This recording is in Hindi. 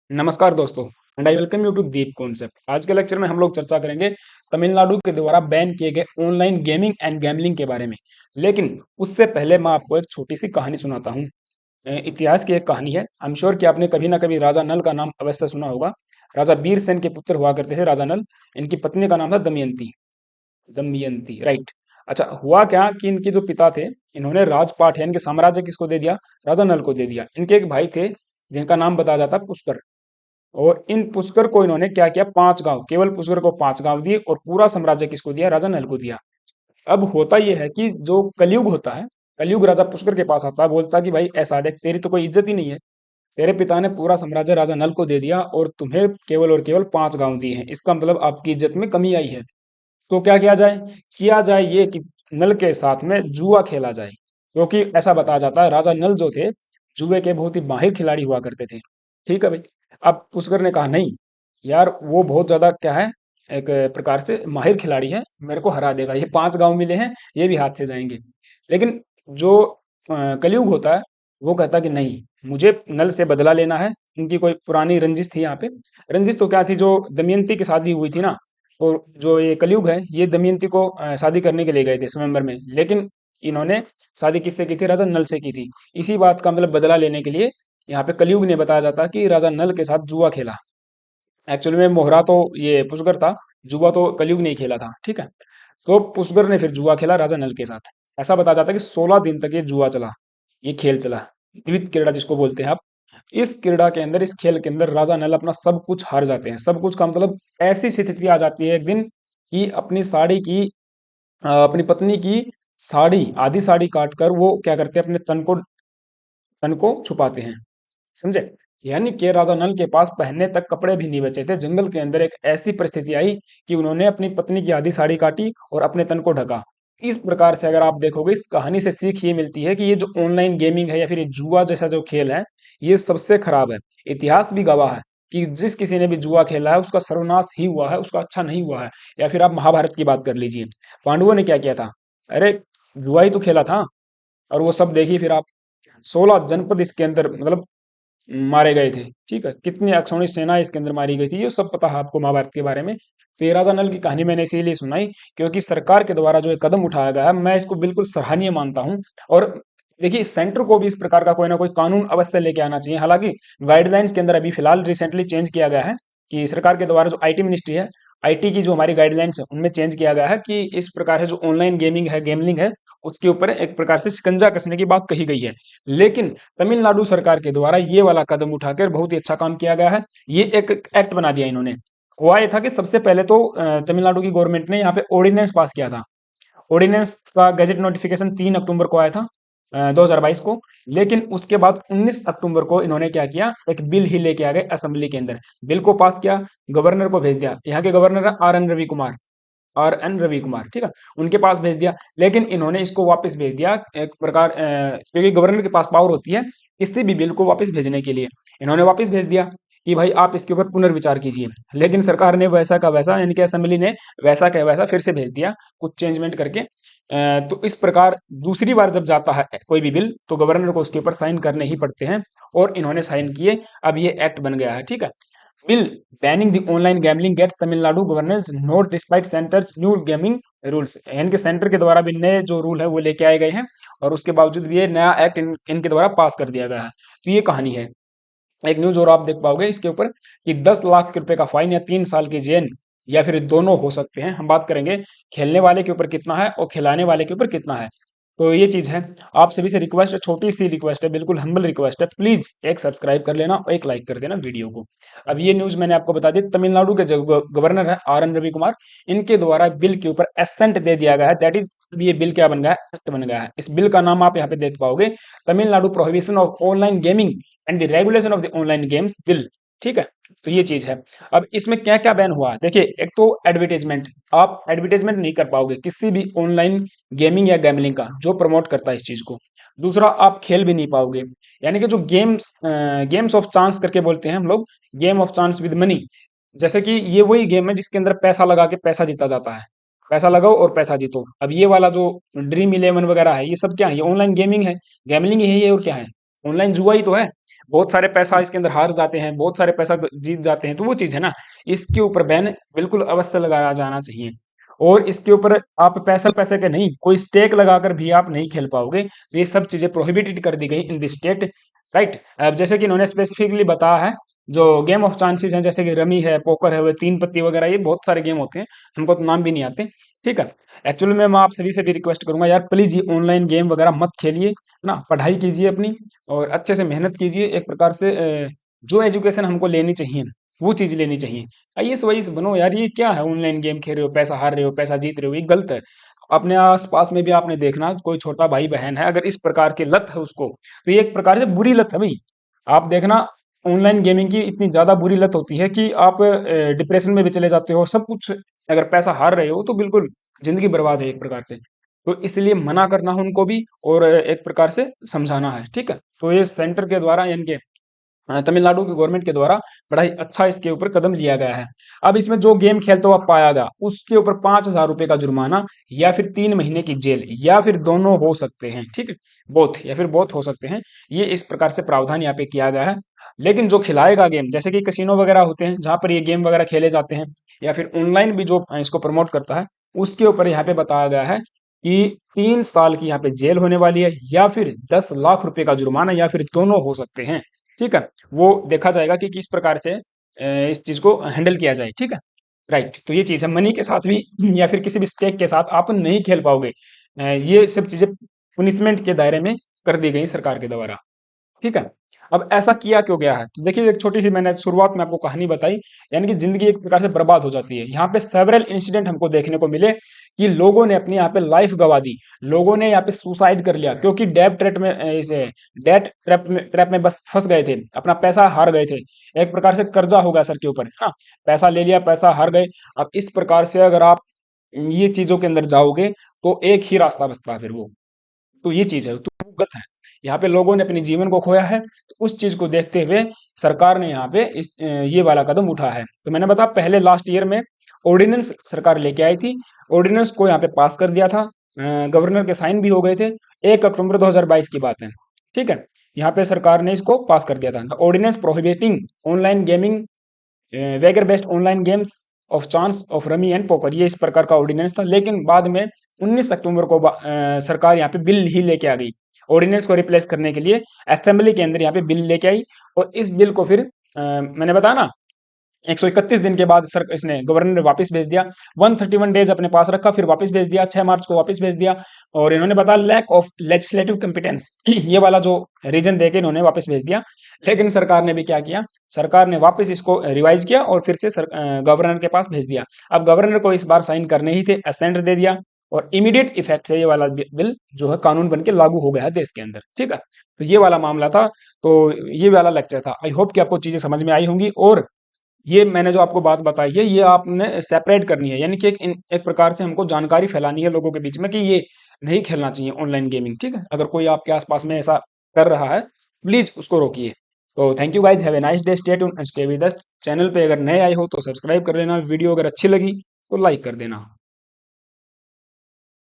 नमस्कार दोस्तों and I welcome you to Deep concept. आज के लेक्चर में हम लोग चर्चा करेंगे तमिलनाडु के द्वारा बैन किए गए ऑनलाइन गेमिंग एंड गैम्बलिंग के बारे में। लेकिन उससे पहले मैं आपको एक छोटी सी कहानी सुनाता हूँ। इतिहास की एक कहानी है। आई एम श्योर कि आपने कभी ना कभी राजा नल का नाम अवश्य सुना होगा। राजा वीरसेन के पुत्र हुआ करते थे राजा नल। इनकी पत्नी का नाम था दमयंती। दमयंती, राइट। अच्छा, हुआ क्या कि इनके जो पिता थे, इन्होंने राजपाट है इनके साम्राज्य किसको दे दिया? राजा नल को दे दिया। इनके एक भाई थे जिनका नाम बताया जाता है पुष्कर। और इन पुष्कर को इन्होंने क्या किया, 5 गांव, केवल पुष्कर को 5 गांव दिए और पूरा साम्राज्य किसको दिया? राजा नल को दिया। अब होता यह है कि जो कलयुग होता है, कलयुग राजा पुष्कर के पास आता है, बोलता है कि भाई ऐसा देख, तेरी तो कोई इज्जत ही नहीं है। तेरे पिता ने पूरा साम्राज्य राजा नल को दे दिया और तुम्हें केवल और केवल 5 गांव दिए हैं, इसका मतलब आपकी इज्जत में कमी आई है। तो क्या किया जाए? किया जाए ये कि नल के साथ में जुआ खेला जाए, क्योंकि ऐसा बताया जाता है राजा नल जो थे, जुए के बहुत ही माहिर खिलाड़ी हुआ करते थे। ठीक है भाई। अब पुष्कर ने कहा नहीं यार, वो बहुत ज्यादा क्या है, एक प्रकार से माहिर खिलाड़ी है, मेरे को हरा देगा, ये 5 गांव मिले हैं, ये भी हाथ से जाएंगे। लेकिन जो कलयुग होता है, वो कहता कि नहीं, मुझे नल से बदला लेना है। इनकी कोई पुरानी रंजिश थी यहाँ पे। रंजिश तो क्या थी, जो दमयंती की शादी हुई थी ना, और जो ये कलयुग है, ये दमयंती को शादी करने के लिए गए थे स्वयंवर में, लेकिन इन्होंने शादी किससे की थी? राजा नल से की थी। इसी बात का मतलब बदला लेने के लिए यहाँ पे कलयुग ने बताया जाता कि राजा नल के साथ जुआ खेला। एक्चुअली में मोहरा तो ये पुष्कर था, जुआ तो कलयुग ने ही खेला था। ठीक है। तो पुष्कर ने फिर जुआ खेला राजा नल के साथ। ऐसा बताया जाता है कि 16 दिन तक ये जुआ चला, ये खेल चला, द्वित क्रीड़ा जिसको बोलते हैं आप। इस क्रीड़ा के अंदर, इस खेल के अंदर राजा नल अपना सब कुछ हार जाते हैं। सब कुछ का मतलब ऐसी स्थिति आ जाती है एक दिन कि अपनी साड़ी की, अपनी पत्नी की साड़ी, आधी साड़ी काट कर वो क्या करते हैं, अपने तन को छुपाते हैं। समझे? यानी कि राजा नल के पास पहनने तक कपड़े भी नहीं बचे थे। जंगल के अंदर एक ऐसी परिस्थिति आई कि उन्होंने अपनी पत्नी की आधी साड़ी काटी और अपने तन को ढका। इस प्रकार से अगर आप देखोगे, इस कहानी से सीख ये मिलती है कि ये जो ऑनलाइन गेमिंग है या फिर ये जुआ जैसा जो खेल है, ये सबसे खराब है। इतिहास भी गवाह है कि जिस किसी ने भी जुआ खेला है उसका सर्वनाश ही हुआ है, उसका अच्छा नहीं हुआ है। या फिर आप महाभारत की बात कर लीजिए, पांडवों ने क्या किया था? अरे, जुआ ही तो खेला था। और वो सब देखिए फिर आप, 16 जनपद इसके अंदर मतलब मारे गए थे। ठीक है, कितनी अक्षौणी सेना इसके अंदर मारी गई थी, ये सब पता है आपको महाभारत के बारे में। तो ये राजा नल की कहानी मैंने इसीलिए सुनाई क्योंकि सरकार के द्वारा जो ये कदम उठाया गया है, मैं इसको बिल्कुल सराहनीय मानता हूँ। और देखिए, सेंटर को भी इस प्रकार का कोई ना कोई कानून अवश्य लेके आना चाहिए। हालांकि गाइडलाइंस के अंदर अभी फिलहाल रिसेंटली चेंज किया गया है कि सरकार के द्वारा जो आईटी मिनिस्ट्री है, आईटी की जो हमारी गाइडलाइंस है, उनमें चेंज किया गया है कि इस प्रकार से जो ऑनलाइन गेमिंग है, गेमलिंग है, उसके ऊपर एक प्रकार से शिकंजा कसने की बात कही गई है। लेकिन तमिलनाडु सरकार के द्वारा ये वाला कदम उठाकर बहुत ही अच्छा काम किया गया है। ये एक एक्ट बना दिया इन्होंने। हुआ ये था कि सबसे पहले तो तमिलनाडु की गवर्नमेंट ने यहाँ पे ऑर्डिनेंस पास किया था। ऑर्डिनेंस का गैजेट नोटिफिकेशन 3 अक्टूबर को आया था, 2022 को। लेकिन उसके बाद 19 अक्टूबर को इन्होंने क्या किया, एक बिल ही लेके आ गए असेंबली के अंदर। बिल को पास किया, गवर्नर को भेज दिया। यहाँ के गवर्नर है आर एन रवि कुमार, ठीक है, उनके पास भेज दिया। लेकिन इन्होंने इसको वापस भेज दिया एक प्रकार, क्योंकि गवर्नर के पास पावर होती है किसी भी बिल को वापस भेजने के लिए। इन्होंने वापस भेज दिया कि भाई आप इसके ऊपर पुनर्विचार कीजिए। लेकिन सरकार ने वैसा का वैसा, यानी कि असेंबली ने वैसा का वैसा फिर से भेज दिया, कुछ चेंजमेंट करके। तो इस प्रकार दूसरी बार जब जाता है कोई भी बिल, तो गवर्नर को उसके ऊपर साइन करने ही पड़ते हैं। और इन्होंने साइन किए, अब ये एक्ट बन गया है। ठीक है। Bill banning the online gambling get Tamil Nadu governance nod despite centre's new gaming rules. यानी कि सेंटर के द्वारा भी नए जो रूल है वो लेके आए गए हैं, और उसके बावजूद भी ये नया एक्ट इनके द्वारा पास कर दिया गया है। तो ये कहानी है। एक न्यूज और आप देख पाओगे इसके ऊपर कि 10 लाख रुपए का फाइन या 3 साल की जेल, या फिर दोनों हो सकते हैं। हम बात करेंगे खेलने वाले के ऊपर कितना है और खिलाने वाले के ऊपर कितना है। तो ये चीज है। आप सभी से रिक्वेस्ट है, छोटी सी रिक्वेस्ट है, बिल्कुल हम्बल रिक्वेस्ट है, प्लीज एक सब्सक्राइब कर लेना और एक लाइक कर देना वीडियो को। अब ये न्यूज मैंने आपको बता दी, तमिलनाडु के जो गवर्नर है RN रवि कुमार, इनके द्वारा बिल के ऊपर एसेंट दे दिया गया है। दैट इज, ये बिल क्या बन गया है? एक्ट बन गया है। इस बिल का नाम आप यहाँ पे देख पाओगे, Tamil Nadu prohibition of online gaming and the regulation of the online games bill. ठीक है। तो ये चीज है। अब इसमें क्या क्या बैन हुआ है देखिए, एक तो एडवर्टाइजमेंट, आप एडवर्टाइजमेंट नहीं कर पाओगे किसी भी ऑनलाइन गेमिंग या गैमलिंग का जो प्रमोट करता है इस चीज को। दूसरा, आप खेल भी नहीं पाओगे। यानी कि जो गेम्स ऑफ चांस करके बोलते हैं हम लोग, game of chance with money. जैसे कि ये वही गेम है जिसके अंदर पैसा लगा के पैसा जीता जाता है। पैसा लगाओ और पैसा जीतो। अब ये वाला जो ड्रीम इलेवन वगैरह है, ये सब क्या है? ये ऑनलाइन गेमिंग है, गैमलिंग ही है ये, और क्या है? ऑनलाइन जुआ ही तो है। बहुत सारे पैसा इसके अंदर हार जाते हैं, बहुत सारे पैसा जीत जाते हैं, तो वो चीज है ना, इसके ऊपर बैन बिल्कुल अवश्य लगाया जाना चाहिए। और इसके ऊपर आप पैसा पैसे के नहीं, कोई स्टेक लगाकर भी आप नहीं खेल पाओगे, तो ये सब चीजें प्रोहिबिटेड कर दी गई इन द स्टेट, राइट। अब जैसे कि इन्होंने स्पेसिफिकली बताया है, जो गेम ऑफ चांसेस हैं जैसे कि रमी है, पोकर है, वो तीन पत्ती वगैरह, ये बहुत सारे गेम होते हैं, हमको तो नाम भी नहीं आते, ठीक है। एक्चुअली में मैं आप सभी से भी रिक्वेस्ट करूंगा यार, प्लीज ये ऑनलाइन गेम वगैरह मत खेलिए, है ना, पढ़ाई कीजिए अपनी, और अच्छे से मेहनत कीजिए, एक प्रकार से जो एजुकेशन हमको लेनी चाहिए वो चीज लेनी चाहिए। आईएएस वाईएएस बनो यार, ये क्या है, ऑनलाइन गेम खेल रहे हो, पैसा हार रहे हो, पैसा जीत रहे हो, ये गलत है। अपने आस पास में भी आपने देखना, कोई छोटा भाई बहन है अगर इस प्रकार की लत है उसको, तो ये एक प्रकार से बुरी लत है भाई। आप देखना, ऑनलाइन गेमिंग की इतनी ज्यादा बुरी लत होती है कि आप डिप्रेशन में भी चले जाते हो, सब कुछ, अगर पैसा हार रहे हो तो बिल्कुल जिंदगी बर्बाद है एक प्रकार से। तो इसलिए मना करना है उनको भी, और एक प्रकार से समझाना है, ठीक है। तो ये सेंटर के द्वारा, यानी कि तमिलनाडु की गवर्नमेंट के द्वारा बड़ा ही अच्छा इसके ऊपर कदम लिया गया है। अब इसमें जो गेम खेलते हुआ पाया गया उसके ऊपर 5,000 रुपए का जुर्माना, या फिर 3 महीने की जेल, या फिर दोनों हो सकते हैं, ठीक है, बोथ, या फिर बोथ हो सकते हैं। ये इस प्रकार से प्रावधान यहाँ पे किया गया है। लेकिन जो खिलाएगा गेम, जैसे कि कसिनो वगैरह होते हैं जहां पर ये गेम वगैरह खेले जाते हैं, या फिर ऑनलाइन भी जो इसको प्रमोट करता है, उसके ऊपर यहाँ पे बताया गया है कि 3 साल की यहाँ पे जेल होने वाली है, या फिर 10 लाख रुपए का जुर्माना, या फिर दोनों हो सकते हैं, ठीक है। वो देखा जाएगा कि किस प्रकार से इस चीज को हैंडल किया जाए, ठीक है, राइट। तो ये चीज है, मनी के साथ भी या फिर किसी भी स्टेक के साथ आप नहीं खेल पाओगे। ये सब चीजें पुनिशमेंट के दायरे में कर दी गई सरकार के द्वारा, ठीक है। अब ऐसा किया क्यों गया है, तो देखिए, एक छोटी सी मैंने शुरुआत में आपको कहानी बताई, यानी कि जिंदगी एक प्रकार से बर्बाद हो जाती है। यहाँ पे सेवरल इंसिडेंट हमको देखने को मिले कि लोगों ने अपनी यहाँ पे लाइफ गंवा दी, लोगों ने यहाँ पे सुसाइड कर लिया, क्योंकि डेट ट्रैप में इसे डेट ट्रैप में बस फंस गए थे, अपना पैसा हार गए थे, एक प्रकार से कर्जा हो गया सर के ऊपर, है ना, पैसा ले लिया, पैसा हार गए। अब इस प्रकार से अगर आप ये चीजों के अंदर जाओगे, तो एक ही रास्ता बचता है फिर वो, तो ये चीज है, तो वो गलत है। यहाँ पे लोगों ने अपने जीवन को खोया है, तो उस चीज को देखते हुए सरकार ने यहाँ पे ये वाला कदम उठा है। तो मैंने बताया, पहले लास्ट ईयर में ऑर्डिनेंस सरकार लेके आई थी, ऑर्डिनेंस को यहाँ पे पास कर दिया था, गवर्नर के साइन भी हो गए थे, 1 अक्टूबर 2022 की बात है, ठीक है। यहाँ पे सरकार ने इसको पास कर दिया था, ordinance prohibiting online gaming, wager based online games of chance of rummy and poker, ये इस प्रकार का ऑर्डिनेंस था। लेकिन बाद में 19 अक्टूबर को सरकार यहाँ पे बिल ही लेके आ गई, ऑर्डिनेंस को रिप्लेस करने के लिए असेंबली के अंदर यहाँ पे बिल लेके आई, और इस बिल को फिर मैंने बताया ना, 131 दिन के बाद सर इसने गवर्नर ने वापस भेज दिया, 131 डेज अपने पास रखा, फिर वापस भेज दिया, 6 मार्च को वापस भेज दिया। और इन्होंने बताया लैक ऑफ लेजिस्लेटिव कॉम्पिटेंस ये वाला जो रीजन देके इन्होंने वापस भेज दिया। लेकिन सरकार ने भी क्या किया, सरकार ने वापस इसको रिवाइज किया और फिर से गवर्नर के पास भेज दिया। अब गवर्नर को इस बार साइन करने ही थे, असेंट दे दिया, और इमीडिएट इफेक्ट से ये वाला बिल जो है कानून बन के लागू हो गया है देश के अंदर, ठीक है। तो ये वाला मामला था, तो ये वाला लेक्चर था। आई होप कि आपको चीजें समझ में आई होंगी, और ये मैंने जो आपको बात बताई है, ये आपने सेपरेट करनी है, यानी कि एक प्रकार से हमको जानकारी फैलानी है लोगों के बीच में कि ये नहीं खेलना चाहिए ऑनलाइन गेमिंग, ठीक है। अगर कोई आपके आसपास में ऐसा कर रहा है, प्लीज उसको रोकिए। तो thank you guys, have a nice day, stay tuned and stay with us. Channel पे अगर नए आए हो तो सब्सक्राइब कर लेना, वीडियो अगर अच्छी लगी तो लाइक कर देना।